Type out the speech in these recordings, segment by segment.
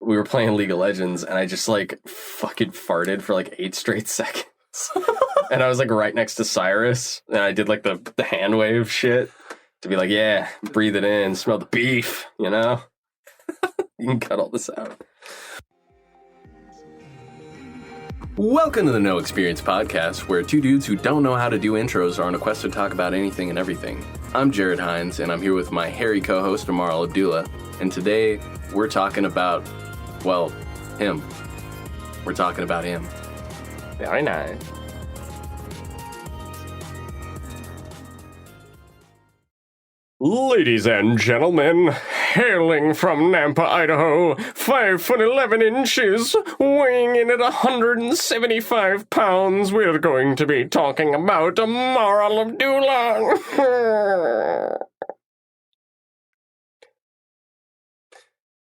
we were playing League of Legends, and I just like fucking farted for like 8 straight seconds. And I was like right next to Cyrus, and I did like the hand wave shit to be like, yeah, breathe it in, smell the beef, you know? You can cut all this out. Welcome to the No Experience Podcast, where two dudes who don't know how to do intros are on a quest to talk about anything and everything. I'm Jared Hines, and I'm here with my hairy co-host, Ammar Al-Abdullah, and today we're talking about, well, him. We're talking about him. Very nice. Ladies and gentlemen, hailing from Nampa, Idaho, 5 foot 11 inches, weighing in at 175 pounds, we're going to be talking about Ammar Al-Abdullah.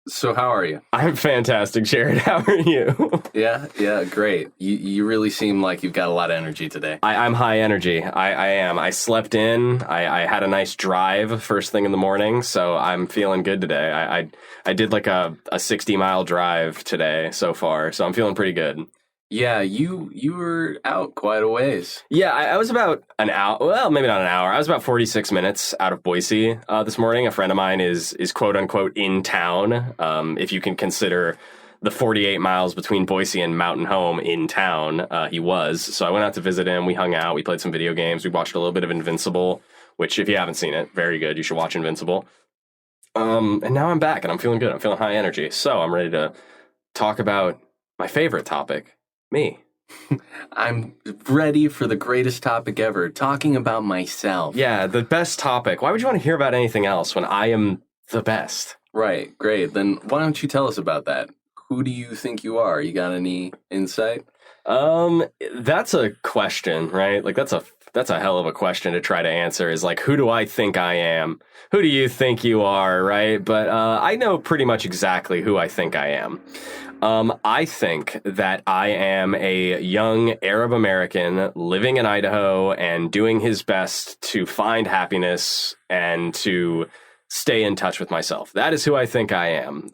So how are you? I'm fantastic, Jared. How are you? Yeah, great. You really seem like you've got a lot of energy today. I'm high energy. I am. I slept in. I had a nice drive first thing in the morning, so I'm feeling good today. I did like a 60-mile drive today so far, so I'm feeling pretty good. Yeah, you were out quite a ways. Yeah, I was about an hour, well, maybe not an hour. I was about 46 minutes out of Boise this morning. A friend of mine is quote-unquote in town, if you can consider the 48 miles between Boise and Mountain Home in town. He was. So I went out to visit him. We hung out. We played some video games. We watched a little bit of Invincible, which if you haven't seen it, very good. You should watch Invincible. And now I'm back, and I'm feeling good. I'm feeling high energy. So I'm ready to talk about my favorite topic. Me. I'm ready for the greatest topic ever, talking about myself. Yeah, the best topic. Why would you want to hear about anything else when I am the best? Right, great. Then why don't you tell us about that? Who do you think you are? You got any insight? That's a question, right? Like that's a hell of a question to try to answer, is like, who do I think I am? Who do you think you are, right? But I know pretty much exactly who I think I am. I think that I am a young Arab American living in Idaho and doing his best to find happiness and to stay in touch with myself. That is who I think I am.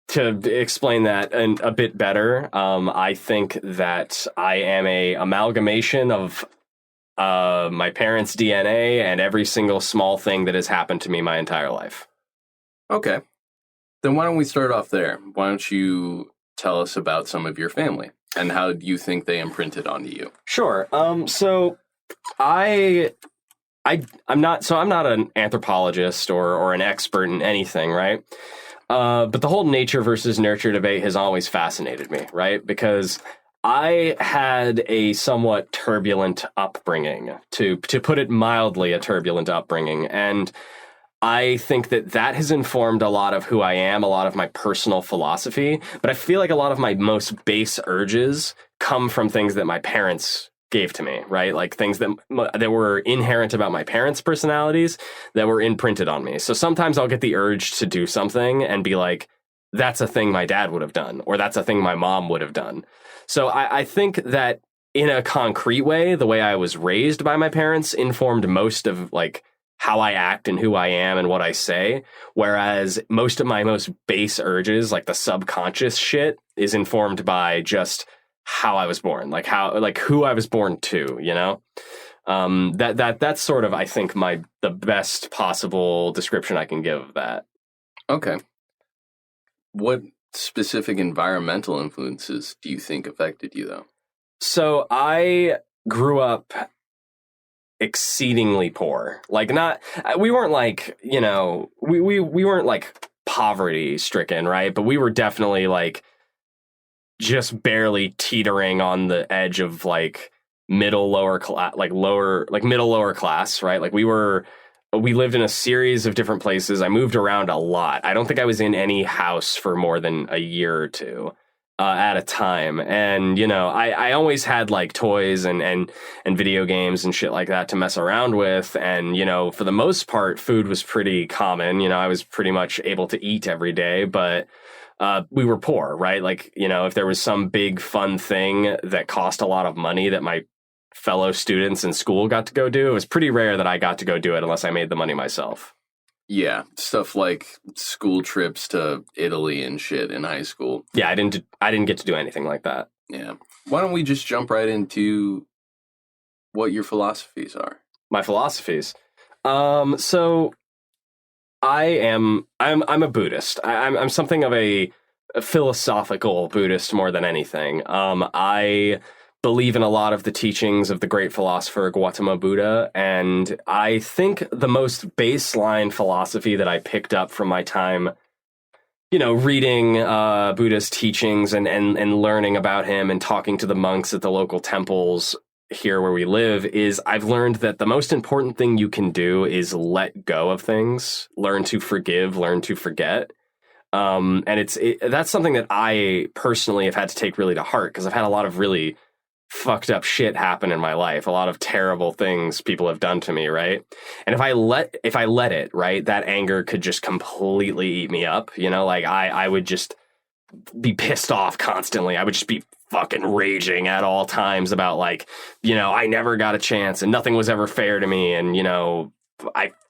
To explain that a bit better, I think that I am a amalgamation of my parents' DNA and every single small thing that has happened to me my entire life. Okay. Then why don't we start off there? Why don't you tell us about some of your family and how you think they imprinted onto you? Sure. So I'm not an anthropologist or an expert in anything, right? But the whole nature versus nurture debate has always fascinated me, right? Because I had a somewhat turbulent upbringing, to put it mildly, a turbulent upbringing, and I think that has informed a lot of who I am, a lot of my personal philosophy, but I feel like a lot of my most base urges come from things that my parents gave to me, right? Like things that were inherent about my parents' personalities that were imprinted on me. So sometimes I'll get the urge to do something and be like, that's a thing my dad would have done, or that's a thing my mom would have done. So I think that in a concrete way, the way I was raised by my parents informed most of like how I act and who I am and what I say, whereas most of my most base urges, like the subconscious shit, is informed by just how I was born, like who I was born to, you know? That's sort of, I think, the best possible description I can give of that. Okay. What specific environmental influences do you think affected you, though? So I grew up exceedingly poor. Like, we weren't like, you know, we weren't like poverty stricken, right? But we were definitely like just barely teetering on the edge of like middle lower class, middle lower class, right? Like we lived in a series of different places. I moved around a lot. I don't think I was in any house for more than a year or two at a time. And, you know, I always had like toys and video games and shit like that to mess around with. And, you know, for the most part, food was pretty common. You know, I was pretty much able to eat every day, but we were poor, right? Like, you know, if there was some big fun thing that cost a lot of money that my fellow students in school got to go do, it was pretty rare that I got to go do it unless I made the money myself. Yeah, stuff like school trips to Italy and shit in high school. Yeah, I didn't get to do anything like that. Yeah. Why don't we just jump right into what your philosophies are? My philosophies. So I'm a Buddhist. I'm something of a philosophical Buddhist more than anything. I believe in a lot of the teachings of the great philosopher Gautama Buddha, and I think the most baseline philosophy that I picked up from my time, reading Buddha's teachings and learning about him and talking to the monks at the local temples here where we live, is I've learned that the most important thing you can do is let go of things, learn to forgive, learn to forget. And that's something that I personally have had to take really to heart, because I've had a lot of really fucked up shit happen in my life, a lot of terrible things people have done to me, right? And if I let it, right, that anger could just completely eat me up, like I would just be pissed off constantly. I would just be fucking raging at all times about, like, I never got a chance and nothing was ever fair to me, and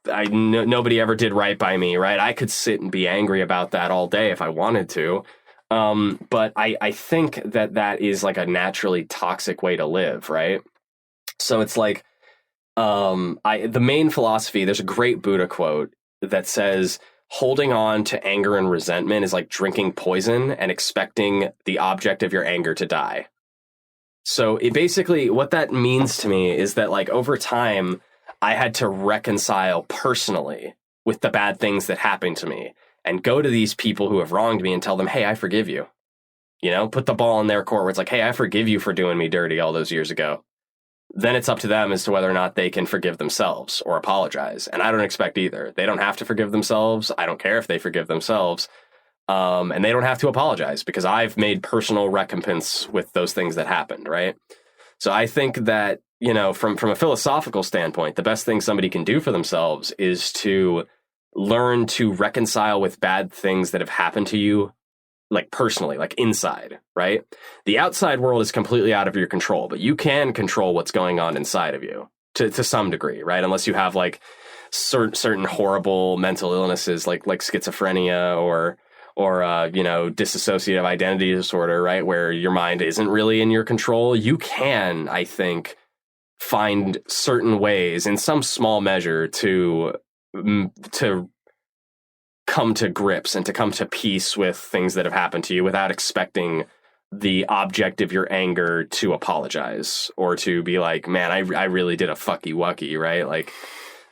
nobody ever did right by me, right? I could sit and be angry about that all day if I wanted to. But I think that is like a naturally toxic way to live, right? So it's like, the main philosophy, there's a great Buddha quote that says, holding on to anger and resentment is like drinking poison and expecting the object of your anger to die. So it basically, what that means to me is that, like, over time, I had to reconcile personally with the bad things that happened to me and go to these people who have wronged me and tell them, hey, I forgive you. Put the ball in their court where it's like, hey, I forgive you for doing me dirty all those years ago. Then it's up to them as to whether or not they can forgive themselves or apologize. And I don't expect either. They don't have to forgive themselves. I don't care if they forgive themselves. And they don't have to apologize, because I've made personal recompense with those things that happened, right? So I think that, from a philosophical standpoint, the best thing somebody can do for themselves is to learn to reconcile with bad things that have happened to you, like personally, like inside, right? The outside world is completely out of your control, but you can control what's going on inside of you to some degree, right? Unless you have like certain horrible mental illnesses like schizophrenia or dissociative identity disorder, right? Where your mind isn't really in your control. You can, I think, find certain ways in some small measure to come to grips and to come to peace with things that have happened to you without expecting the object of your anger to apologize or to be like, man, I really did a fucky wucky, right? Like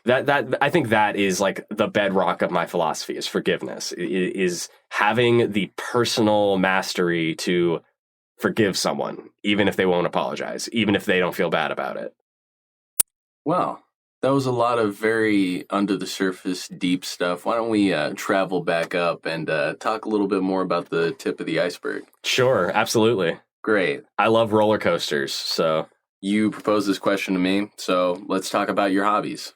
that I think that is like the bedrock of my philosophy, is forgiveness, is having the personal mastery to forgive someone, even if they won't apologize, even if they don't feel bad about it. Well, that was a lot of very under the surface, deep stuff. Why don't we travel back up and talk a little bit more about the tip of the iceberg? Sure, absolutely. Great. I love roller coasters, so. You proposed this question to me, so let's talk about your hobbies.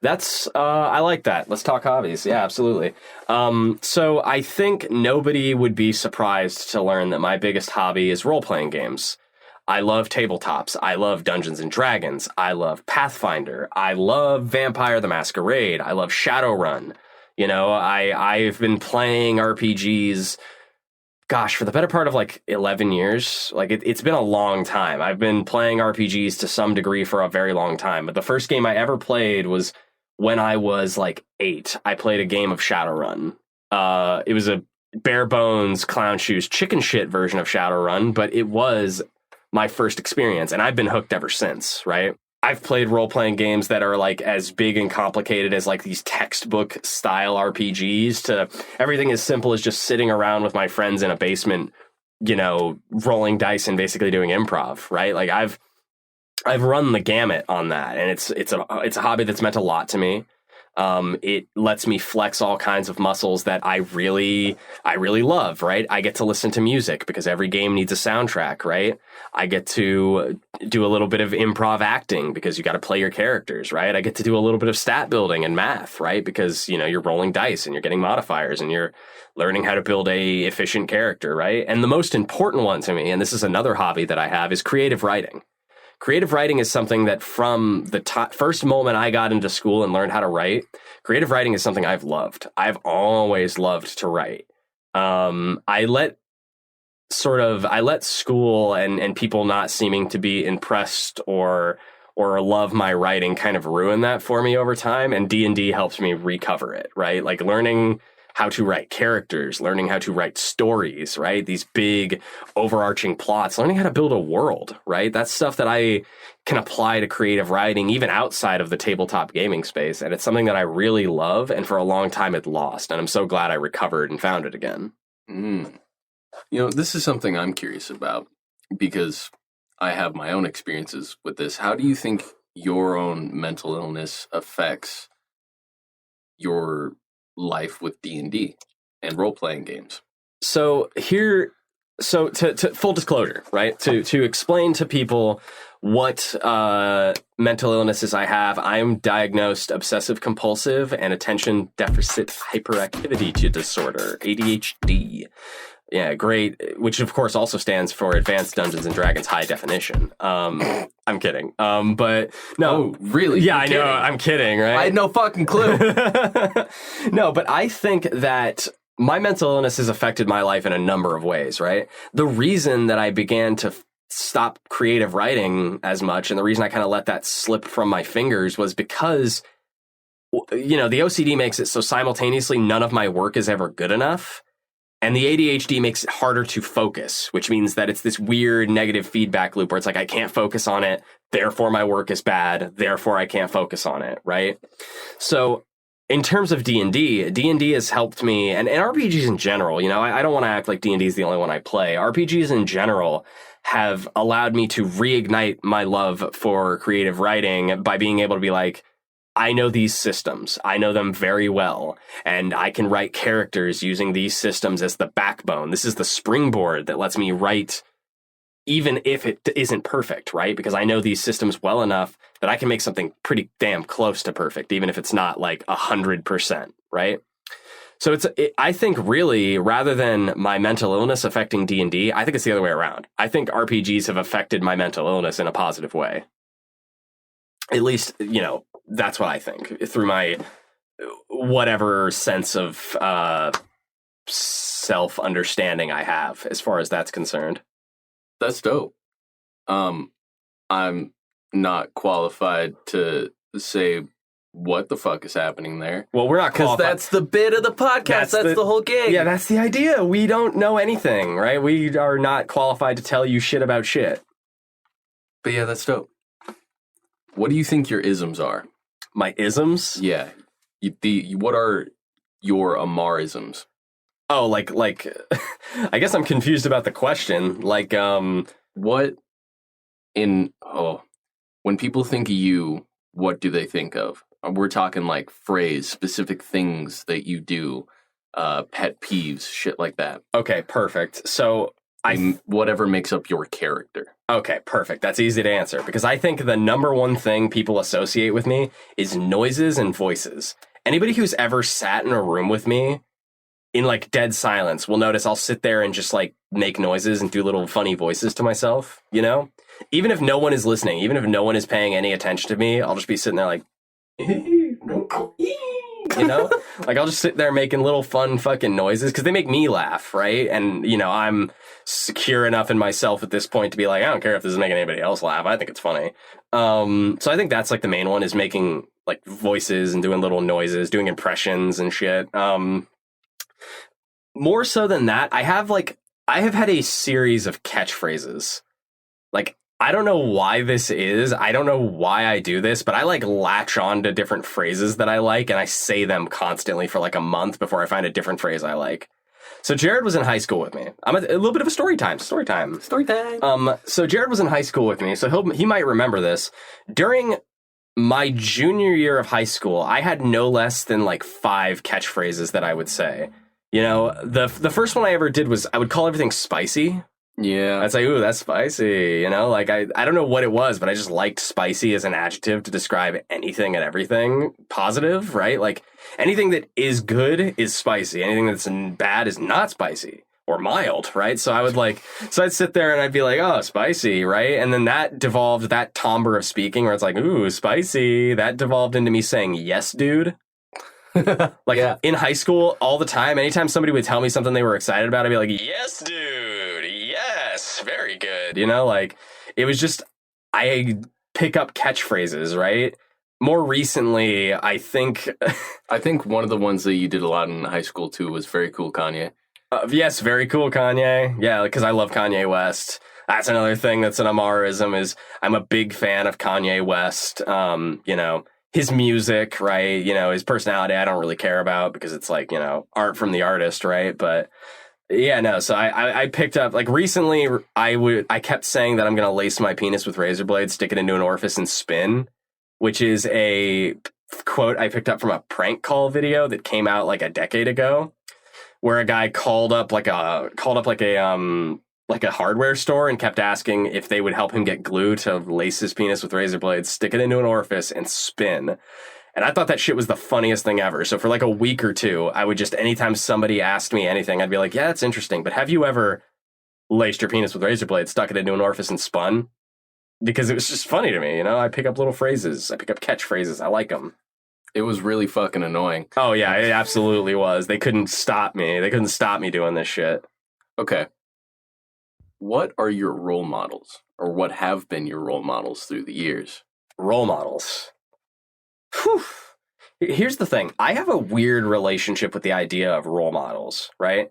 I like that. Let's talk hobbies. Yeah, absolutely. So I think nobody would be surprised to learn that my biggest hobby is role-playing games. I love tabletops. I love Dungeons and Dragons. I love Pathfinder. I love Vampire the Masquerade. I love Shadowrun. I've been playing RPGs, gosh, for the better part of like 11 years. Like it's been a long time. I've been playing RPGs to some degree for a very long time. But the first game I ever played was when I was like 8. I played a game of Shadowrun. It was a bare bones, clown shoes, chicken shit version of Shadowrun, but it was my first experience, and I've been hooked ever since, right? I've played role-playing games that are like as big and complicated as like these textbook style RPGs to everything as simple as just sitting around with my friends in a basement, rolling dice and basically doing improv, right? Like I've run the gamut on that, and it's a hobby that's meant a lot to me. It lets me flex all kinds of muscles that I really love, right? I get to listen to music because every game needs a soundtrack, right? I get to do a little bit of improv acting because you got to play your characters, right? I get to do a little bit of stat building and math, right? Because, you're rolling dice and you're getting modifiers and you're learning how to build a efficient character, right? And the most important one to me, and this is another hobby that I have, is creative writing. creative writing is something that from the first moment I got into school and learned how to write, creative writing is something I've loved. I've always loved to write. I let school and people not seeming to be impressed or love my writing kind of ruin that for me over time. And D&D helps me recover it, right? Like learning how to write characters, learning how to write stories, right? These big overarching plots, learning how to build a world, right? That's stuff that I can apply to creative writing, even outside of the tabletop gaming space. And it's something that I really love. And for a long time, it lost. And I'm so glad I recovered and found it again. You know, this is something I'm curious about because I have my own experiences with this. How do you think your own mental illness affects your life with D&D and role-playing games? So to full disclosure, right? To explain to people what mental illnesses I have, I'm diagnosed obsessive compulsive and attention deficit hyperactivity disorder, ADHD. Yeah, great. Which of course also stands for Advanced Dungeons and Dragons High Definition. I'm kidding. But no, oh, really? Yeah, I know. I'm kidding, right? I had no fucking clue. No, but I think that my mental illness has affected my life in a number of ways, right? The reason that I began to stop creative writing as much, and the reason I kind of let that slip from my fingers was because, you know, the OCD makes it so simultaneously none of my work is ever good enough. And the ADHD makes it harder to focus, which means that it's this weird negative feedback loop where it's like, I can't focus on it, therefore my work is bad, therefore I can't focus on it, right? So in terms of D&D has helped me, and RPGs in general, you know, I don't want to act like D&D is the only one I play. RPGs in general have allowed me to reignite my love for creative writing by being able to be like, I know these systems. I know them very well. And I can write characters using these systems as the backbone. This is the springboard that lets me write even if it isn't perfect, right? Because I know these systems well enough that I can make something pretty damn close to perfect, even if it's not like 100%, right? So I think really, rather than my mental illness affecting D&D, I think it's the other way around. I think RPGs have affected my mental illness in a positive way. At least, you know, that's what I think through my whatever sense of self-understanding I have as far as that's concerned. That's dope. I'm not qualified to say what the fuck is happening there. Well, we're not qualified. Because that's the bit of the podcast. That's the whole gig. Yeah, that's the idea. We don't know anything, right? We are not qualified to tell you shit about shit. But yeah, that's dope. What do you think your isms are? My isms? Yeah. What are your Ammarisms? Oh, like I guess I'm confused about the question. Like, when people think of you, what do they think of? We're talking like phrase, specific things that you do, pet peeves, shit like that. Okay, perfect. So whatever makes up your character. Okay, perfect. That's easy to answer because I think the number one thing people associate with me is noises and voices. Anybody who's ever sat in a room with me in like dead silence will notice I'll sit there and just like make noises and do little funny voices to myself, you know? Even if no one is listening, even if no one is paying any attention to me, I'll just be sitting there like, you know? Like I'll just sit there making little fun fucking noises because they make me laugh, right? And, you know, I'm secure enough in myself at this point to be like, I don't care if this is making anybody else laugh. I think it's funny. So I think that's like the main one is making like voices and doing little noises, doing impressions and shit. More so than that, I have had a series of catchphrases. Like, I don't know why this is. I don't know why I do this, but I like latch on to different phrases that I like and I say them constantly for like a month before I find a different phrase I like. So Jared was in high school with me. I'm a little bit of a story time. So Jared was in high school with me, so he might remember this. During my junior year of high school, I had no less than like 5 catchphrases that I would say. You know, the first one I ever did was I would call everything spicy. Yeah. I'd say, ooh, that's spicy. You know, like I don't know what it was, but I just liked spicy as an adjective to describe anything and everything positive, right? Like anything that is good is spicy. Anything that's bad is not spicy or mild, right? So I'd sit there and I'd be like, oh, spicy, right? And then that devolved, that timbre of speaking where it's like, ooh, spicy, that devolved into me saying, yes, dude. In high school, all the time, anytime somebody would tell me something they were excited about, I'd be like, yes, dude, yes, very good. It was just, I pick up catchphrases, right? More recently, I think one of the ones that you did a lot in high school too was very cool Kanye. Yes, very cool Kanye. Yeah, because I love Kanye West. That's another thing that's an Ammarism is I'm a big fan of Kanye West. His music, right? His personality I don't really care about because it's art from the artist, right? But yeah, no. So I picked up recently I kept saying that I'm gonna lace my penis with razor blades, stick it into an orifice and spin, which is a quote I picked up from a prank call video that came out a decade ago, where a guy called up a hardware store and kept asking if they would help him get glue to lace his penis with razor blades, stick it into an orifice, and spin. And I thought that shit was the funniest thing ever. So for a week or two, I would just, anytime somebody asked me anything, I'd be like, yeah, that's interesting. But have you ever laced your penis with razor blades, stuck it into an orifice, and spun? Because it was just funny to me. I pick up little phrases. I pick up catchphrases. I like them. It was really fucking annoying. Oh, yeah, it absolutely was. They couldn't stop me. They couldn't stop me doing this shit. Okay. What are your role models, or what have been your role models through the years? Role models. Whew. Here's the thing. I have a weird relationship with the idea of role models, right?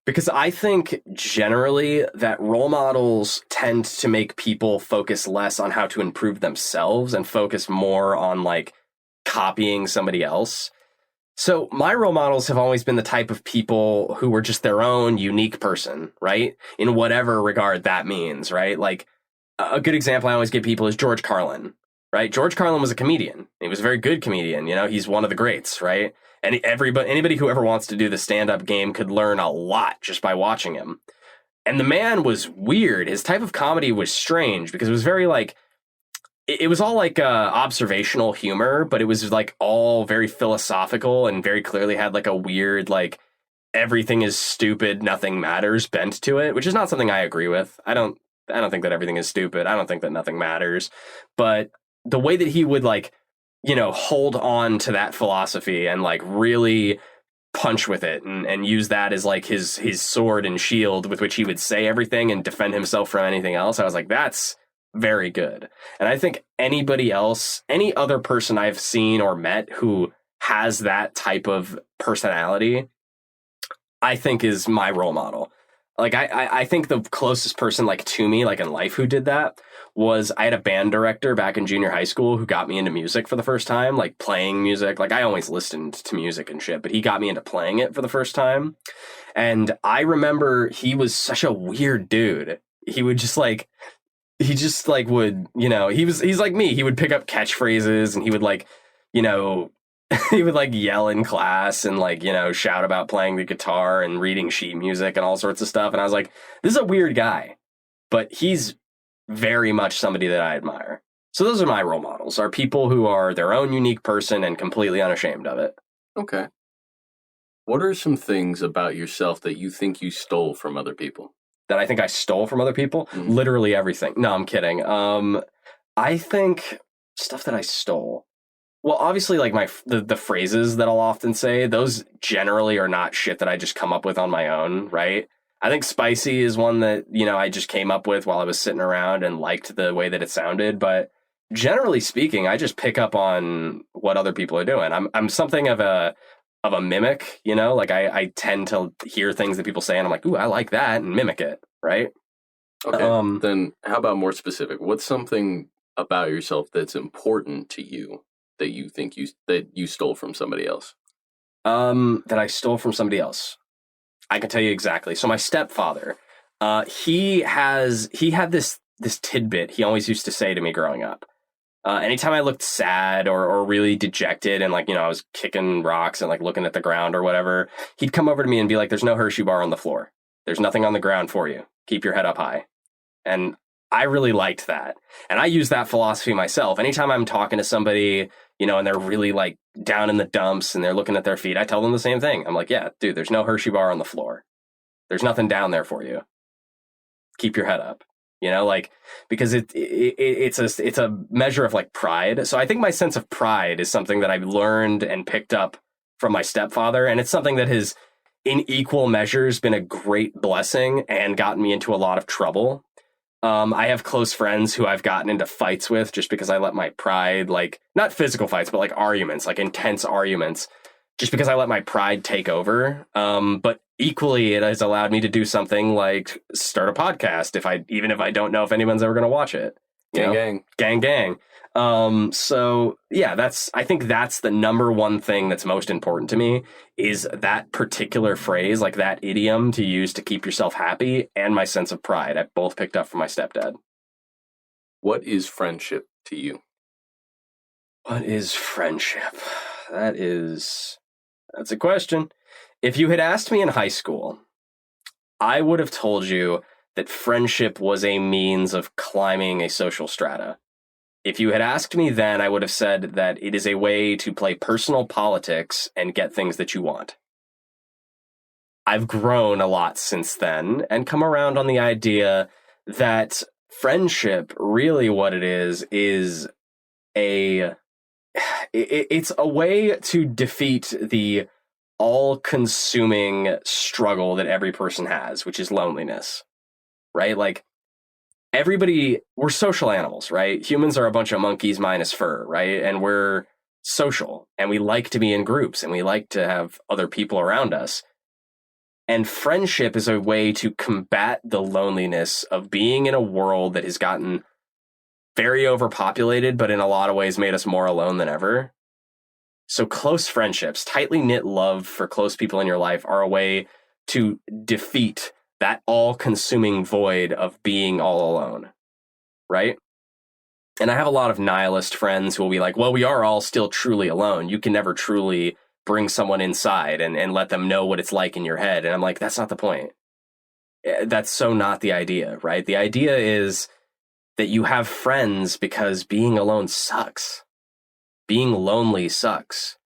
Because I think generally that role models tend to make people focus less on how to improve themselves and focus more on copying somebody else. So my role models have always been the type of people who were just their own unique person, right? In whatever regard that means, right? A good example I always give people is George Carlin, right? George Carlin was a comedian. He was a very good comedian. He's one of the greats, right? And anybody who ever wants to do the stand-up game could learn a lot just by watching him. And the man was weird. His type of comedy was strange because it was very it was all observational humor, but it was all very philosophical and very clearly had a weird everything is stupid, nothing matters bent to it, which is not something I agree with. I don't think that everything is stupid. I don't think that nothing matters. But the way that he would hold on to that philosophy and really punch with it and use that as his sword and shield with which he would say everything and defend himself from anything else, I was like, that's very good. And I think anybody else, any other person I've seen or met who has that type of personality, I think is my role model. I think the closest person to me in life who did that was I had a band director back in junior high school who got me into music for the first time, playing music. I always listened to music and shit, but he got me into playing it for the first time. And I remember he was such a weird dude. He would just he's like me. He would pick up catchphrases and he would he would yell in class and shout about playing the guitar and reading sheet music and all sorts of stuff. And I was like, this is a weird guy, but he's very much somebody that I admire. So those are my role models, are people who are their own unique person and completely unashamed of it. Okay. What are some things about yourself that you think you stole from other people? That I think I stole from other people? Mm-hmm. Literally everything. No, I'm kidding. I think stuff that I stole. Well, obviously, the phrases that I'll often say, those generally are not shit that I just come up with on my own, right? I think spicy is one that, I just came up with while I was sitting around and liked the way that it sounded. But generally speaking, I just pick up on what other people are doing. I'm something of a mimic, I tend to hear things that people say and I'm like, ooh, I like that, and mimic it, right? Okay, then how about more specific? What's something about yourself that's important to you that you think that you stole from somebody else? That I stole from somebody else. I can tell you exactly. So my stepfather, he had this tidbit he always used to say to me growing up. Anytime I looked sad or really dejected and I was kicking rocks and looking at the ground or whatever, he'd come over to me and be like, there's no Hershey bar on the floor. There's nothing on the ground for you. Keep your head up high. And I really liked that. And I use that philosophy myself. Anytime I'm talking to somebody, and they're really down in the dumps and they're looking at their feet, I tell them the same thing. I'm like, yeah, dude, there's no Hershey bar on the floor. There's nothing down there for you. Keep your head up, like, because it's a measure of like pride. So I think my sense of pride is something that I've learned and picked up from my stepfather. And it's something that has in equal measures been a great blessing and gotten me into a lot of trouble. I have close friends who I've gotten into fights with just because I let my pride, like, not physical fights, but like arguments, like intense arguments, just because I let my pride take over. But equally, it has allowed me to do something like start a podcast, even if I don't know if anyone's ever going to watch it. Gang. So yeah, I think that's the number one thing that's most important to me, is that particular phrase, like that idiom to use to keep yourself happy, and my sense of pride. I both picked up from my stepdad. What is friendship to you? What is friendship? That's a question. If you had asked me in high school, I would have told you that friendship was a means of climbing a social strata. If you had asked me then, I would have said that it is a way to play personal politics and get things that you want. I've grown a lot since then and come around on the idea that friendship, really what it is it's a way to defeat the all-consuming struggle that every person has, which is loneliness, right? Like, we're social animals, right? Humans are a bunch of monkeys minus fur, right? And we're social, and we like to be in groups, and we like to have other people around us. And friendship is a way to combat the loneliness of being in a world that has gotten very overpopulated, but in a lot of ways made us more alone than ever. So close friendships, tightly knit love for close people in your life, are a way to defeat that all-consuming void of being all alone, right? And I have a lot of nihilist friends who will be like, well, we are all still truly alone. You can never truly bring someone inside and let them know what it's like in your head. And I'm like, that's not the point. That's so not the idea, right? The idea is that you have friends because being alone sucks. Being lonely sucks,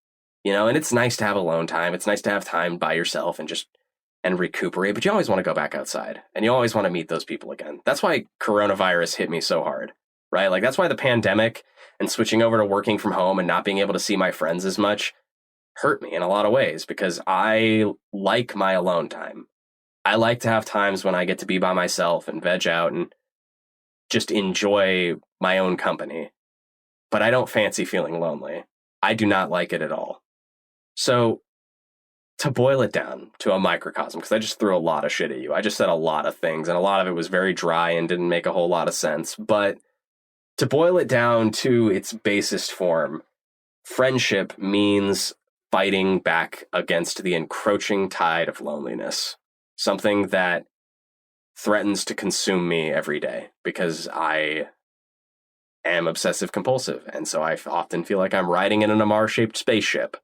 and it's nice to have alone time. It's nice to have time by yourself and recuperate, but you always want to go back outside, and you always want to meet those people again. That's why coronavirus hit me so hard, right? Like, that's why the pandemic and switching over to working from home and not being able to see my friends as much hurt me in a lot of ways, because I like my alone time. I like to have times when I get to be by myself and veg out and just enjoy my own company. But I don't fancy feeling lonely. I do not like it at all. So, to boil it down to a microcosm, because I just threw a lot of shit at you. I just said a lot of things, and a lot of it was very dry and didn't make a whole lot of sense. But to boil it down to its basest form, friendship means fighting back against the encroaching tide of loneliness. Something that threatens to consume me every day, because I am obsessive compulsive, and so I often feel like I'm riding in an Ammar-shaped spaceship.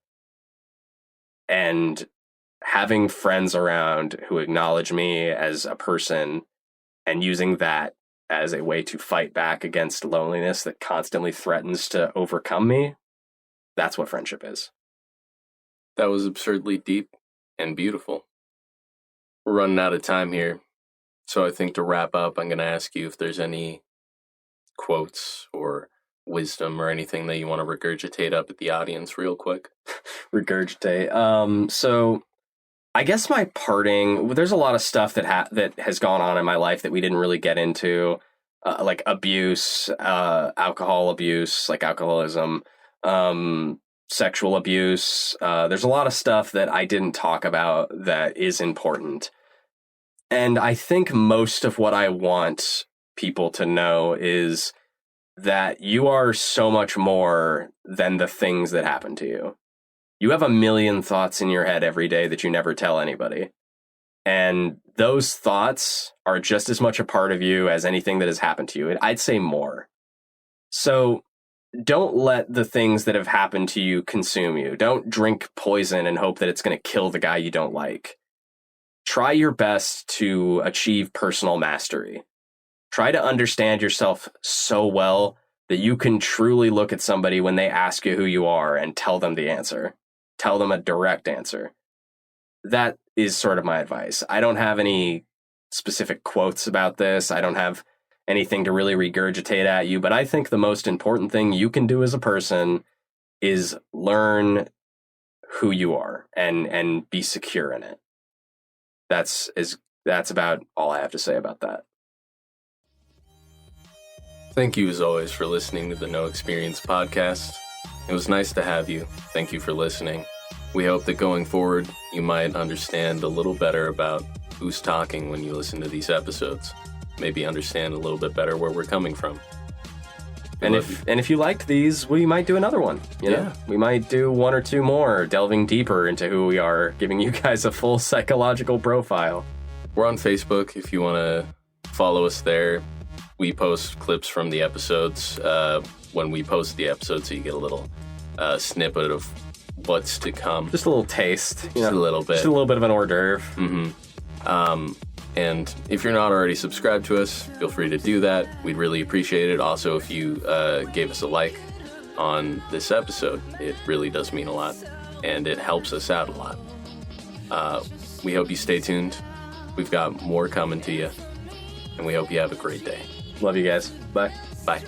And having friends around who acknowledge me as a person and using that as a way to fight back against loneliness that constantly threatens to overcome me, that's what friendship is. That was absurdly deep and beautiful. We're running out of time here, so I think to wrap up, I'm going to ask you if there's any quotes or wisdom or anything that you want to regurgitate up at the audience real quick. Regurgitate. So I guess my parting, there's a lot of stuff that has gone on in my life that we didn't really get into, like abuse, alcohol abuse, like alcoholism, sexual abuse. There's a lot of stuff that I didn't talk about that is important. And I think most of what I want people to know is that you are so much more than the things that happen to you. You have a million thoughts in your head every day that you never tell anybody. And those thoughts are just as much a part of you as anything that has happened to you. I'd say more. So don't let the things that have happened to you consume you. Don't drink poison and hope that it's going to kill the guy you don't like. Try your best to achieve personal mastery. Try to understand yourself so well that you can truly look at somebody when they ask you who you are and tell them the answer. Tell them a direct answer. that is sort of my advice. I don't have any specific quotes about this. I don't have anything to really regurgitate at you, but I think the most important thing you can do as a person is learn who you are and be secure in it. That's about all I have to say about that. Thank you as always for listening to the No Experience podcast. It was nice to have you. Thank you for listening. We hope that going forward, you might understand a little better about who's talking when you listen to these episodes. Maybe understand a little bit better where we're coming from. And if you liked these, we might do another one. You know? We might do one or two more, delving deeper into who we are, giving you guys a full psychological profile. We're on Facebook if you want to follow us there. We post clips from the episodes when we post the episodes, so you get a little snippet of what's to come. Just a little taste. Just a little bit. Just a little bit of an hors d'oeuvre. Mm-hmm. And if you're not already subscribed to us, feel free to do that. We'd really appreciate it. Also, if you gave us a like on this episode, it really does mean a lot, and it helps us out a lot. We hope you stay tuned. We've got more coming to you, and we hope you have a great day. Love you guys. Bye. Bye.